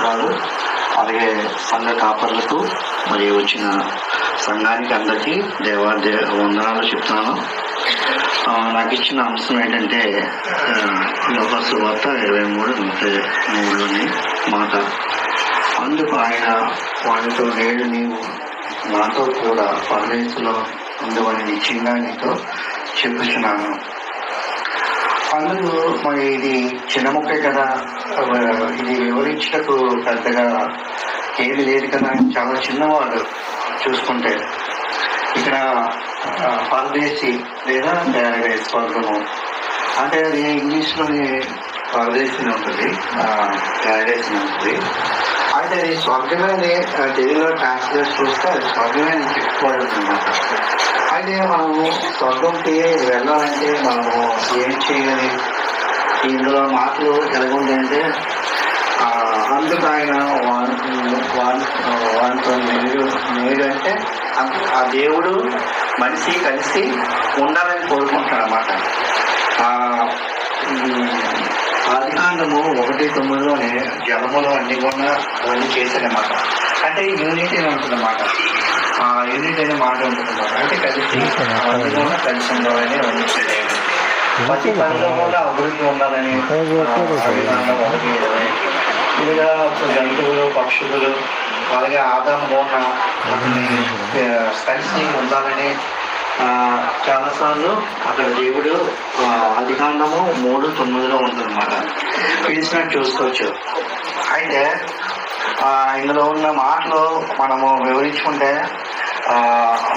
స్తోత్రాలు. అలాగే సంఘ కాపర్లకు మరియు వచ్చిన సంఘానికి అందరికీ వందనాలు చెప్తున్నాను. నాకు ఇచ్చిన అంశం ఏంటంటే యోహాను సువార్త 23:33లోని మాట. అందుకు ఆయన వానితో, నేడు నీవు నాతో కూడా పరదేశంలో ఉండవని నిశ్చయంగా నీతో చెప్పుచున్నాను. అందుకు మరి ఇది చిన్న ముక్కే కదా, ఇది వివరించటకు పెద్దగా ఏమి లేదు కదా. చాలా చిన్నవాడు చూసుకుంటే ఇక్కడ పరదేశీ లేదా స్వర్గము అంటే అది ఇంగ్లీష్లోని పరదేశీ ఉంటుంది, ప్యారడైస్ ఉంటుంది. అయితే అది స్వర్గమే అని తెలుగులో ట్రాన్స్లేట్ చూస్తే అది స్వర్గమే అని చెప్పుకోవడం అనమాట. అయితే మనము స్వర్గంకి వెళ్ళాలంటే మనము ఏం చేయాలి? ఇందులో మాటలు ఎలాగుంది అంటే, అందుకు ఆయన వానితో నేడు అంటే ఆ దేవుడు మనిషి కలిసి ఉండాలని కోరుకుంటాడు అన్నమాట. ఆదికాండము 1:9లోనే జలములు అన్ని కూడా అవన్నీ చేశాడనమాట. అంటే యూనిటీ అని ఉంటుందన్నమాట. యూనిటీ అనే మాట ఉంటుందన్నమాట. అంటే కలిసి అన్ని కూడా కలిసి ఉండాలని అవన్నీ చేయలేదు. ప్రతి పనిలో కూడా అభివృద్ధి ఉండాలని ఇదిగా జంతువులు, పక్షులు, అలాగే ఆదాము కలిసి ఉండాలని చాలాసార్లు అక్కడ దేవుడు ఆదికాండము 3:9లో ఉంటుందన్నమాట. పిలిచినట్టు చూసుకోవచ్చు. అయితే ఇందులో ఉన్న మాటలు మనము వివరించుకుంటే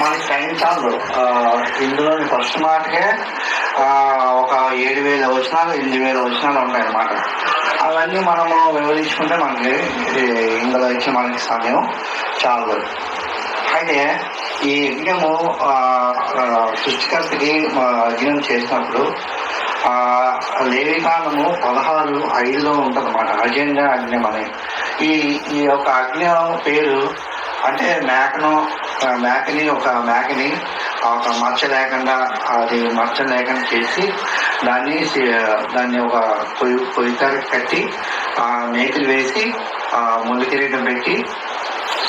మనకి టైం చాలు. ఇందులో ఫస్ట్ మాటకే ఒక 7,000 వచనాలు 8,000 వచనాలు ఉంటాయన్నమాట. అవన్నీ మనము వివరించుకుంటే మనకి ఇందులో ఇచ్చి మనకి సమయం చాలు. అయితే ఈ యజ్ఞము సృష్టికర్తకి యజ్ఞం చేసినప్పుడు లేవికాండము 16:5లో ఉంటుందన్నమాట. అజెండా అగ్నం అని. ఈ యొక్క అగ్నం పేరు అంటే మేకని ఒక మచ్చ లేకుండా చేసి దాన్ని ఒక పొయ్యితారు కట్టి మేకలు వేసి ముళ్ళు కిరీటం పెట్టి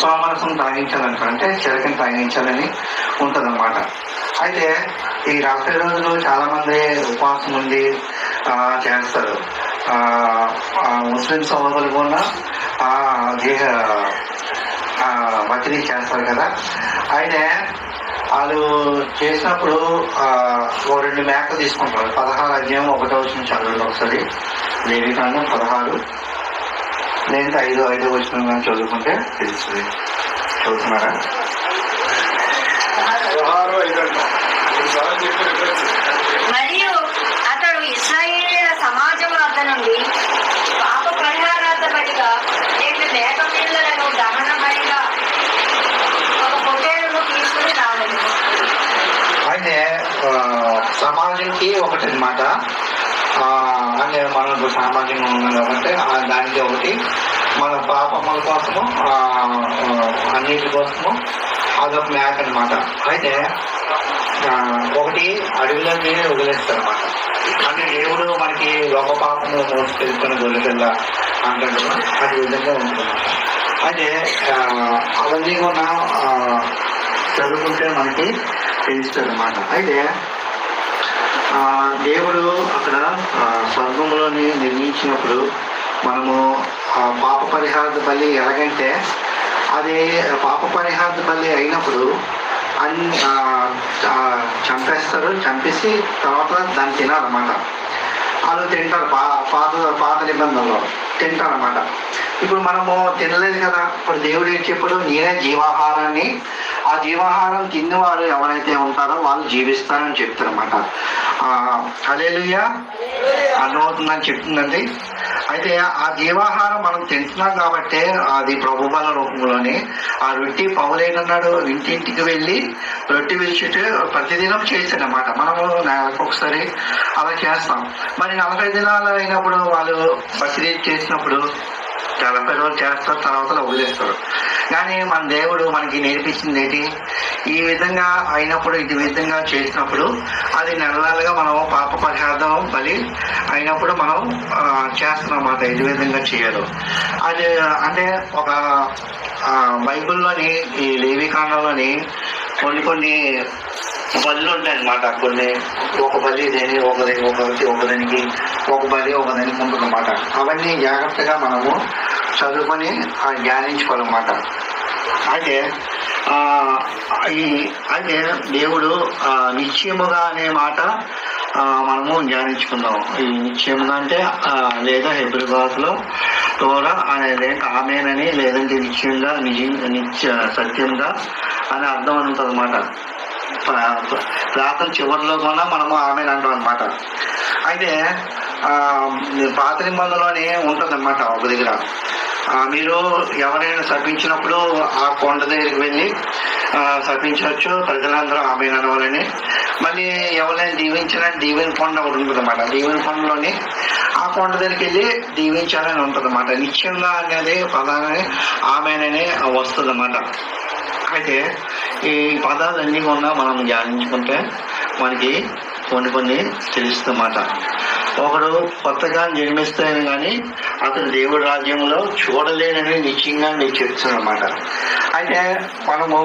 సోమరసం తాగించాలని, అంటే చిలకని తాగించాలని ఉంటుందన్నమాట. అయితే ఈ 40 రోజులు చాలా మంది ఉపవాసం ఉండి చేస్తారు. ముస్లిం సోదరులు కూడా బకిరీ చేస్తారు కదా. అయితే వాళ్ళు చేసినప్పుడు 2 మేకలు తీసుకుంటారు. 16 అధ్యాయం 1వ వచనం చదవండి ఒకసారి. లేవికాండం 16 లేదంటే 5వ వచనం చదువుకుంటే తెలుస్తుంది. చదువుతున్నారా? మరియు అతడు ఇశ్రాయేలీయుల సమాజం వద్ద నుండి పాప పరిహారార్థ బలిగా 2 మేక పిల్లలను దహన బలిగా ఒక పొట్టేలును తీసుకుని రావాలి. అయితే సమాజంకి ఒకటి అన్నమాట. అంటే మనకు సామాజికంగా ఉన్నాం కాబట్టి దానికి ఒకటి, మన పాపముల కోసము అన్నిటి కోసము అదొక మేక అనమాట. అయితే ఒకటి అడవిలోకి వదిలేస్తారన్నమాట. అంటే దేవుడు మనకి లోక పాపము మోసుకెళ్తున్న గొర్రెపిల్ల అంటాడు, అది విధంగా ఉంటుందన్నమాట. అయితే అవన్నీ కూడా చదువుకుంటే మనకి తెలుస్తుంది అన్నమాట. అయితే దేవుడు అక్కడ స్వర్గంలోని నిర్మించినప్పుడు మనము పాప పరిహార బలి ఎలాగంటే, అది పాప పరిహార బలి అయినప్పుడు చంపేస్తారు. చంపేసి తర్వాత దాన్ని తినాలన్నమాట. వాళ్ళు తింటారు. పాత నిబంధనలో తింటారన్నమాట. ఇప్పుడు మనము తినలేదు కదా. ఇప్పుడు దేవుడు ఏం చెప్పాడు? నేనే జీవాహారాన్ని, ఆ జీవాహారం తిన్నవారు ఎవరైతే ఉంటారో వాళ్ళు జీవిస్తారని చెప్తారన్నమాట. హల్లెలూయా అర్థమవుతుందని చెప్తుందండి. అయితే ఆ జీవాహారం మనం తింటున్నాం కాబట్టి అది ప్రభుబల రూపంలోని ఆ రొట్టి పౌలేనన్నాడు, ఇంటింటికి వెళ్ళి రొట్టి విడిచిட்டு ప్రతిదినం చేశాడనమాట. మనము ఒకసారి అలా చేస్తాం. మరి 40 దినాలు అయినప్పుడు వాళ్ళు బక్రీద్ చేసినప్పుడు 40 రోజులు చేస్తారు, తర్వాత వదిలేస్తారు. కానీ మన దేవుడు మనకి నేర్పించింది ఏంటి? ఈ విధంగా అయినప్పుడు, ఈ విధంగా చేసినప్పుడు అది నెలలుగా మనం పాప పరిహారం బలి అయినప్పుడు మనం చేస్తున్నమాట. ఈ విధంగా చేయరు. అది అంటే ఒక బైబిల్లోని ఈ లేవికాండంలోని కొన్ని బలులు ఉంటాయి అన్నమాట. కొన్ని ఒక బలి దేని ఒకదానికి ఒక బలి ఒకదానికి ఉంటుందన్నమాట. అవన్నీ జాగ్రత్తగా మనము చదువుకొని ధ్యానించుకోవాలన్నమాట. అయితే అయితే దేవుడు నిశ్చయముగా అనే మాట మనము ధ్యానించుకుందాం. ఈ నిశ్చయముగా అంటే లేదా హెబ్రీ భాషలో తోరా అనేది ఆమెనని, లేదంటే నిశ్చయంగా, నిత్య సత్యంగా అని అర్థం అని ఉంటుంది అన్నమాట. ప్రార్థన చివరిలో కూడా మనము ఆమె అంటాం అనమాట. అయితే పాత నిబంధనలోనే ఉంటుంది అన్నమాట. ఒక దగ్గర మీరు ఎవరైనా శపించినప్పుడు ఆ కొండ దగ్గరికి వెళ్ళి శపించవచ్చు, ప్రజలందరూ ఆమె అనవాలని. మళ్ళీ ఎవరైనా దీవించాలని దీవెన కొండ ఒకటి ఉంటుంది అన్నమాట. దీవెన కొండలోని ఆ కొండ దగ్గరికి వెళ్ళి దీవించాలని ఉంటుంది అన్నమాట. నిత్యంగా అనేది పదాన్ని ఆమెననే వస్తుంది అన్నమాట. అయితే ఈ పదాలన్నీ కూడా మనం ధ్యానించుకుంటే మనకి కొన్ని తెలుస్తుందన్నమాట. ఒకడు కొత్తగా జన్మిస్తే కానీ అతను దేవుడి రాజ్యంలో చూడలేనని నిశ్చయంగా నీకు చెప్తున్నాను అన్నమాట. అయితే మనము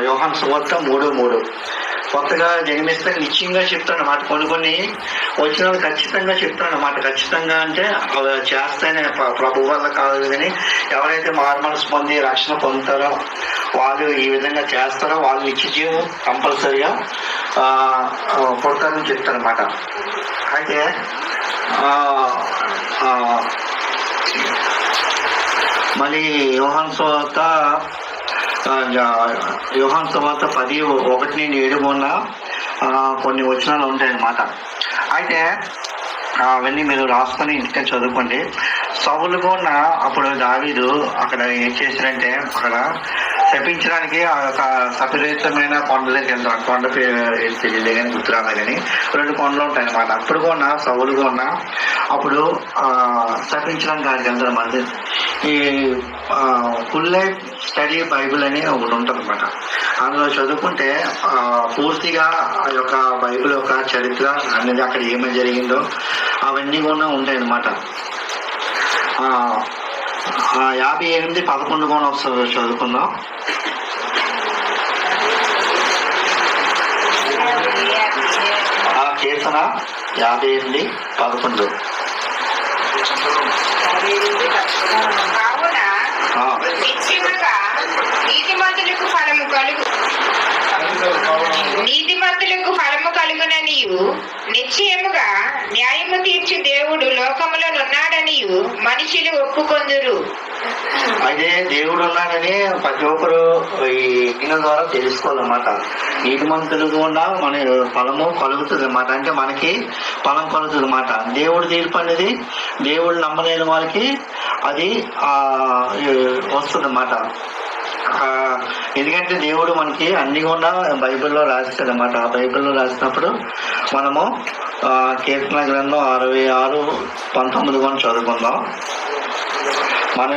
యోహాను సువార్త 3:3 కొత్తగా జన్మిస్తే నిశ్చయంగా చెప్తాను అన్నమాట. కొన్ని వచ్చిన ఖచ్చితంగా చెప్తాను అన్నమాట. ఖచ్చితంగా అంటే చేస్తేనే ప్రభు వల్ల కాదు, కానీ ఎవరైతే మారుమనసు పొంది రక్షణ పొందుతారో వాళ్ళు ఈ విధంగా చేస్తారో వాళ్ళు నిత్య జీవం కంపల్సరిగా పుడతారని చెప్తారన్నమాట. అయితే మళ్ళీ యోహాను సువార్త 10:1-7 కొన్ని వచనాలు ఉంటాయన్నమాట. అయితే అవన్నీ మీరు రాసుకొని ఇంటికి చదువుకోండి. సౌలు కూడా అప్పుడు దావీదు అక్కడ ఏం చేశారంటే, అక్కడ శపించడానికి ఆ యొక్క సపరితమైన కొండ దగ్గర వెళ్తారు. కొండ పేరు తెలియదు కానీ గుర్తురాలే కానీ 2 కొండలు ఉంటాయి అన్నమాట. అప్పుడు కూడా సౌలు కూడా అప్పుడు శపించడానికి ఆయనకి వెళ్తారు అన్నమాట. ఈ ఫుల్ లైఫ్ స్టడీ బైబిల్ అని ఒకటి ఉంటుంది అన్నమాట. అందులో చదువుకుంటే పూర్తిగా ఆ యొక్క బైబిల్ యొక్క చరిత్ర అనేది అక్కడ ఏమేమి జరిగిందో అవన్నీ కూడా ఉంటాయి అన్నమాట. 58:11 కూడా వస్తుంది, చదువుకుందాం. కీర్తన 58:11. నీతిమంతులకు ఫలము కలుగుననియు, నిశ్చయముగా న్యాయము తీర్చు దేవుడు లోకములో ఉన్నాడనియు మనుషులు ఒప్పుకొందురు. అయితే దేవుడు ఉన్నాడని ప్రతి ఒక్కరు ఈ యజ్ఞం ద్వారా తెలుసుకోవాలన్నమాట. నీతిమంతులు కూడా మన ఫలము కలుగుతుంది అన్నమాట. అంటే మనకి ఫలం కలుగుతుంది అన్నమాట. దేవుడు తీర్పు అనేది దేవుడు నమ్మలేని వాళ్ళకి అది వస్తుంది అన్నమాట. ఎందుకంటే దేవుడు మనకి అన్ని కూడా బైబిల్లో రాస్తాడు అన్నమాట. ఆ బైబిల్లో రాసినప్పుడు మనము కీర్తన గ్రంథం 66:19 కూడా చదువుకుందాం. మన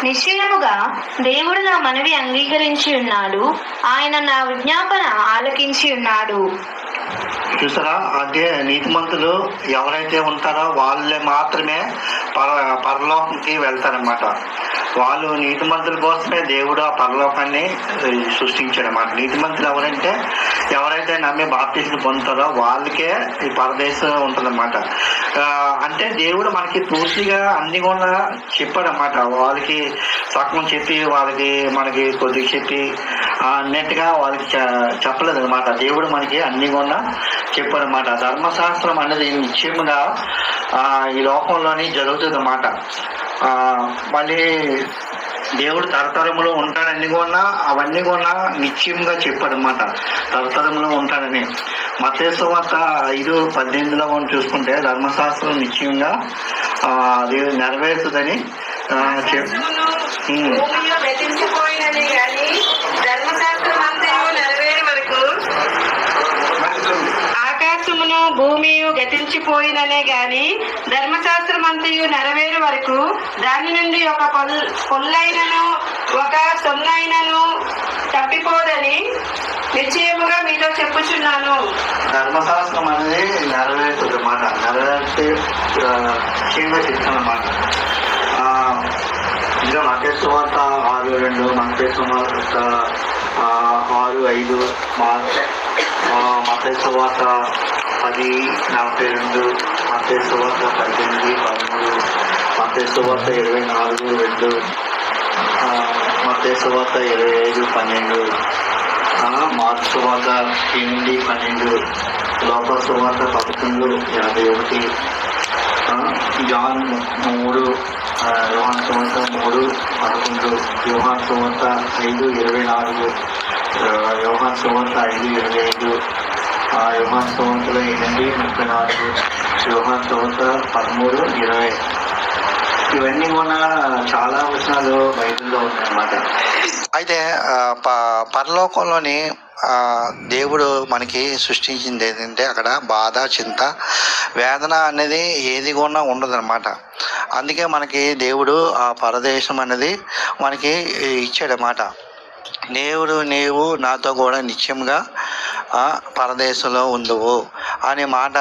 నిశ్చయముగా దేవుడు నా మనవి అంగీకరించి ఉన్నాడు, ఆయన నా విజ్ఞాపన ఆలకించి ఉన్నాడు. చూసారా? అంటే నీతిమంతులు ఎవరైతే ఉంటారో వాళ్ళే మాత్రమే పరలోకంకి వెళ్తారనమాట. వాళ్ళు నీతిమంతుల కోసమే దేవుడు ఆ పరలోకాన్ని సృష్టించాడనమాట. నీతిమంతులు ఎవరైతే నమ్మి బాప్తిస్మం పొందుతారో వాళ్ళకే ఈ పరదేశం ఉంటుందన్నమాట. అంటే దేవుడు మనకి పూర్తిగా అన్ని కూడా చెప్పాడనమాట. వాళ్ళకి సగం చెప్పి మనకి కొద్దిగా చెప్పి అన్నట్టుగా వాళ్ళకి చెప్పలేదు అనమాట. దేవుడు మనకి అన్ని కూడా చెప్పాడనమాట. ధర్మశాస్త్రం అనేది నిశ్చయముగా ఈ లోకంలోని జరుగుతుంది అన్నమాట. మళ్ళీ దేవుడు తరతరములో ఉంటాడని కూడా అవన్నీ కూడా నిశ్చయంగా చెప్పాడనమాట. తరతరములో ఉంటాడని. మత్తయి సువార్త 5:18 చూసుకుంటే ధర్మశాస్త్రం నిశ్చయంగా అది నెరవేరుతుందని ఆకాశమును ఆకాశమును భూమియు గతించిపోయిననే గాని ధర్మశాస్త్రం అంతయు నెరవేరు వరకు దాని నుండి ఒక పొల్లైనను ఒక సొన్నైనను తప్పిపోదని నిశ్చయముగా మీతో చెప్పుచున్నాను. ధర్మశాస్త్రం అనేది నెరవేరుతుంది అన్నమాట. నెరవేర్చే ముఖ్యంగా చెప్తాను అన్నమాట. ఇంకా మత్తయి సువార్త 6:2, మత్తయి సువార్త 6:5, మత్తయి సువార్త 10:42, మత్తయి సువార్త 18:13, మత్తయి సువార్త 24:2, మత్తయి సువార్త 25:12, మార్కు సువార్త 8:12, లోక సువార్త 11:51, జాన్ 3, యోహాను సువార్త 3:11, యోహాను సువార్త 5:24, యోహాను సువార్త 5:25, యోహాను సువార్తలో 8:34, యోహాను సువార్త 13:20. ఇవన్నీ కూడా చాలా వచనాలు బైబిల్లో ఉన్నాయన్నమాట. అయితే పరలోకంలోని దేవుడు మనకి సృష్టించింది ఏంటంటే అక్కడ బాధ, చింత, వేదన అనేది ఏది కూడా ఉండదన్నమాట. అందుకే మనకి దేవుడు ఆ పరదేశం అనేది మనకి ఇచ్చాడన్నమాట. నీవు నాతో కూడా నిత్యంగా పరదేశంలో ఉందువు అనే మాట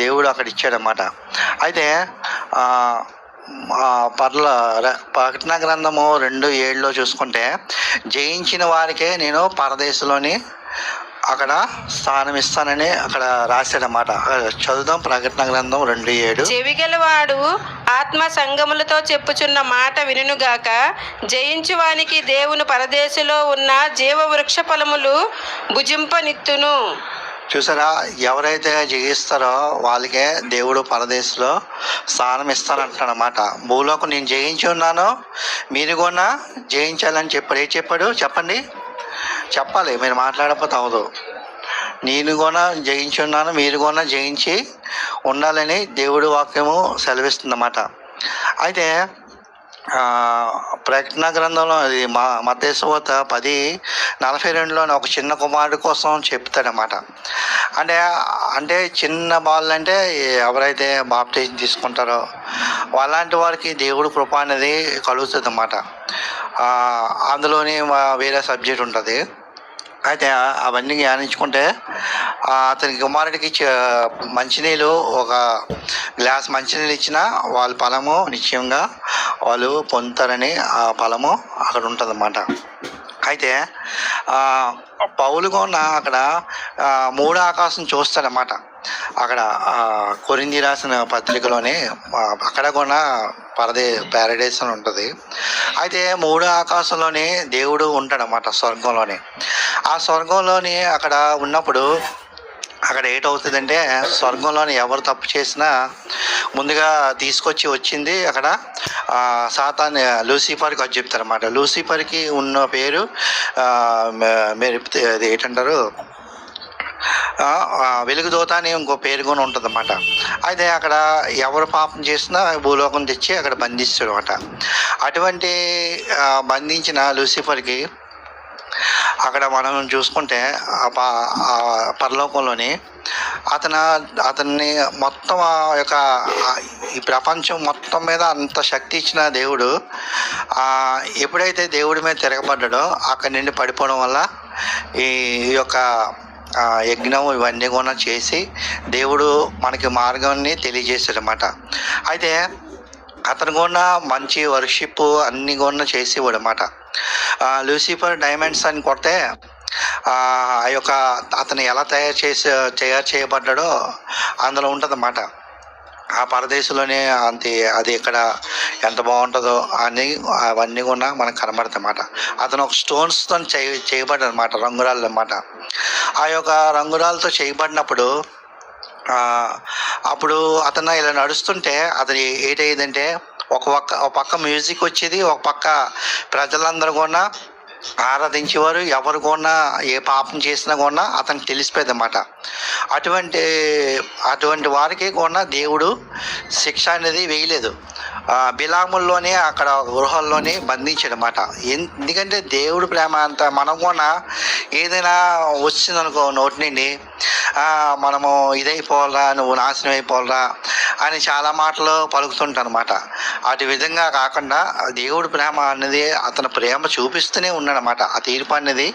దేవుడు అక్కడ ఇచ్చాడన్నమాట. అయితే ప్రకటన గ్రంథము 2:7 చూసుకుంటే జయించిన వారికే నేను పరదేశంలోని అక్కడ స్థానం ఇస్తానని అక్కడ రాశాడన్నమాట. చదువుదాం ప్రకటన గ్రంథం 2:7. చెవిగలవాడు ఆత్మ సంగములతో చెప్పుచున్న మాట వినుగాక. జయించువానికి దేవుని పరదేశంలో ఉన్న జీవ వృక్ష ఫలములు భుజింపనిత్తును. చూసారా, ఎవరైతే జయిస్తారో వాళ్ళకే దేవుడు పరదేశంలో స్థానం ఇస్తానంటాడనమాట. భూలోకం నేను జయించి ఉన్నాను, మీరు కూడా జయించాలని చెప్పాడు. ఏం చెప్పాడు చెప్పండి, చెప్పాలి, మీరు మాట్లాడకపోతే అవదు. నేను కూడా జయించి ఉన్నాను, మీరు కూడా జయించి ఉండాలని దేవుడు వాక్యము సెలవిస్తుందన్నమాట. అయితే ప్రకటన గ్రంథంలో అది మత్తయి సువార్త 10:42 ఒక చిన్న కుమారుడు కోసం చెప్తాడన్నమాట. అంటే చిన్న బాలు అంటే ఎవరైతే బాప్టిజం తీసుకుంటారో అలాంటి వారికి దేవుడు కృప అనేది కలుగుతుంది అన్నమాట. అందులోని వేరే సబ్జెక్ట్ ఉంటుంది. అయితే అవన్నీ ధ్యానించుకుంటే అతనికి కుమారుడికి మంచినీళ్ళు ఒక గ్లాస్ మంచినీళ్ళు ఇచ్చినా వాళ్ళ ఫలము నిశ్చయంగా వాళ్ళు పొందుతారని ఆ ఫలము అక్కడ ఉంటుందన్నమాట. అయితే పౌలు కూడా అక్కడ 3 ఆకాశం చూస్తాడన్నమాట. అక్కడ కొరింథీ రాసిన పత్రికలోనే అక్కడ కూడా ప్యారడైస్ అని ఉంటుంది. అయితే 3 ఆకాశంలోని దేవుడు ఉంటాడన్నమాట, స్వర్గంలోని. ఆ స్వర్గంలోని అక్కడ ఉన్నప్పుడు అక్కడ ఏటవుతుందంటే స్వర్గంలోని ఎవరు తప్పు చేసినా ముందుగా వచ్చింది అక్కడ సాతాన్ లూసిఫర్కి వచ్చి చెప్తారన్నమాట. లూసిఫర్కి ఉన్న పేరు అది ఏంటంటారు, వెలుగుదోత అని ఇంకో పేరు కూడా ఉంటుంది అన్నమాట. అయితే అక్కడ ఎవరు పాపం చేసినా భూలోకం తెచ్చి అక్కడ బంధిస్తాడు అనమాట. అటువంటి బంధించిన లూసిఫర్కి అక్కడ మనం చూసుకుంటే పరలోకంలోని అతన్ని మొత్తం ఈ ప్రపంచం మొత్తం మీద అంత శక్తి ఇచ్చిన దేవుడు ఎప్పుడైతే దేవుడి మీద తిరగబడ్డాడో అక్కడి నుండి పడిపోవడం వల్ల ఈ యొక్క యజ్ఞం ఇవన్నీ కూడా చేసి దేవుడు మనకి మార్గాన్ని తెలియజేశాడు అన్నమాట. అయితే అతను కూడా మంచి వర్షిప్ అన్ని కూడా చేసేవాడు అన్నమాట. లూసిఫర్ డైమండ్స్ అని కొడితే ఆ యొక్క అతను ఎలా తయారు చేయబడ్డాడో అందులో ఉంటుంది అన్నమాట. ఆ పరదేశంలోనే అది ఇక్కడ ఎంత బాగుంటుందో అవన్నీ కూడా మనకు కనబడతాయి అన్నమాట. అతను ఒక స్టోన్స్తో చేయబడ్డాడు అనమాట, రంగురాళ్ళు అన్నమాట. ఆ యొక్క రంగురాలతో చేయబడినప్పుడు అప్పుడు అతను ఇలా నడుస్తుంటే అతను ఏంటయ్యేదంటే ఒక పక్క మ్యూజిక్ వచ్చేది, ఒక పక్క ప్రజలందరూ కూడా ఆరాధించేవారు. ఎవరు కూడా ఏ పాపం చేసినా కూడా అతనికి తెలిసిపోయేది అన్నమాట. అటువంటి వారికి కూడా దేవుడు శిక్ష అనేది వేయలేదు. బిలాముల్లోనే అక్కడ గృహాల్లోనే బంధించాడు అన్నమాట. ఎందుకంటే దేవుడు ప్రేమ అంత మనం కూడా ఏదైనా వచ్చిందనుకో నోటి నుండి మనము ఇదైపోవాలరా, నువ్వు నాశనం అయిపోవాలరా అని చాలా మాటలు పలుకుతుంటానమాట. అటు విధంగా కాకుండా దేవుడు ప్రేమ అనేది అతని ప్రేమ చూపిస్తూనే ఉన్నాడనమాట. ఆ తీర్పు అనేది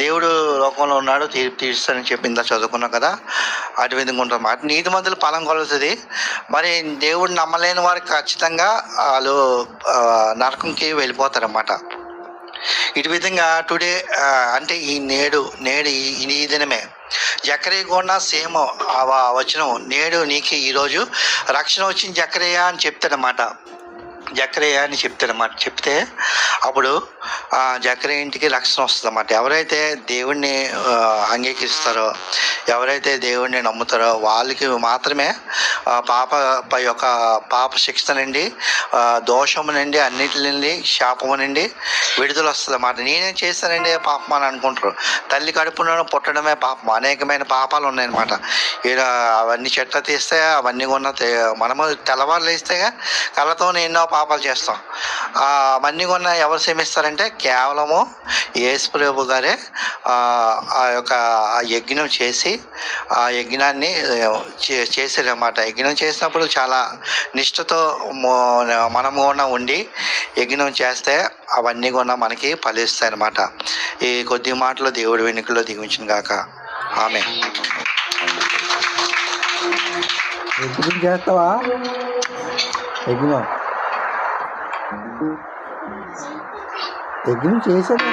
దేవుడు లోకంలో ఉన్నాడు, తీర్పు తీరుస్తానని చెప్పిందా చదువుకున్నాం కదా. అటు విధంగా ఉంటుందన్నమాట. నీతిమంతులు ఫలం కొలుతుంది. మరి దేవుడు నమ్మలేని వారికి ఖచ్చితంగా వాళ్ళు నరకంకి వెళ్ళిపోతారన్నమాట. ఇటు విధంగా టుడే అంటే ఈ నేడు ఈ దినమే జకరియా కూడా సేమ్ వచనం, నేడు నీకు ఈరోజు రక్షణ వచ్చింది జకరియా అని చెప్తాడనమాట. జకరియా అని చెప్తాడనమాట. చెప్తే అప్పుడు జకరియా ఇంటికి రక్షణ వస్తుంది అన్నమాట. ఎవరైతే దేవుణ్ణి అంగీకరిస్తారో, ఎవరైతే దేవుణ్ణి నమ్ముతారో వాళ్ళకి మాత్రమే పాప శిక్ష నుండి, దోషము నుండి, అన్నిటి నుండి, శాపము నుండి విడుదల వస్తుంది అన్నమాట. నేనేం చేస్తానండి పాపం అని అనుకుంటారు. తల్లి కడుపున పుట్టడమే పాపం. అనేకమైన పాపాలు ఉన్నాయన్నమాట. అవన్నీ చెట్ల తీస్తే అవన్నీ కూడా మనము తెల్లవారులు వేస్తే కళ్ళతో ఎన్నో పాపాలు చేస్తాం. అవన్నీ కూడా ఎవరు క్షమిస్తారంటే కేవలము యేసు ప్రభు గారే ఆ యొక్క యజ్ఞం చేసి ఆ యజ్ఞాన్ని చేసారన్నమాట. యజ్ఞం చేసినప్పుడు చాలా నిష్ఠతో మనము కూడా ఉండి యజ్ఞం చేస్తే అవన్నీ కూడా మనకి ఫలిస్తాయి అన్నమాట. ఈ కొద్ది మాటలు దేవుడి వెనుకలో దిగించిన గాక. ఆమె యజ్ఞం చేస్తావా? యజ్ఞం చేశాను.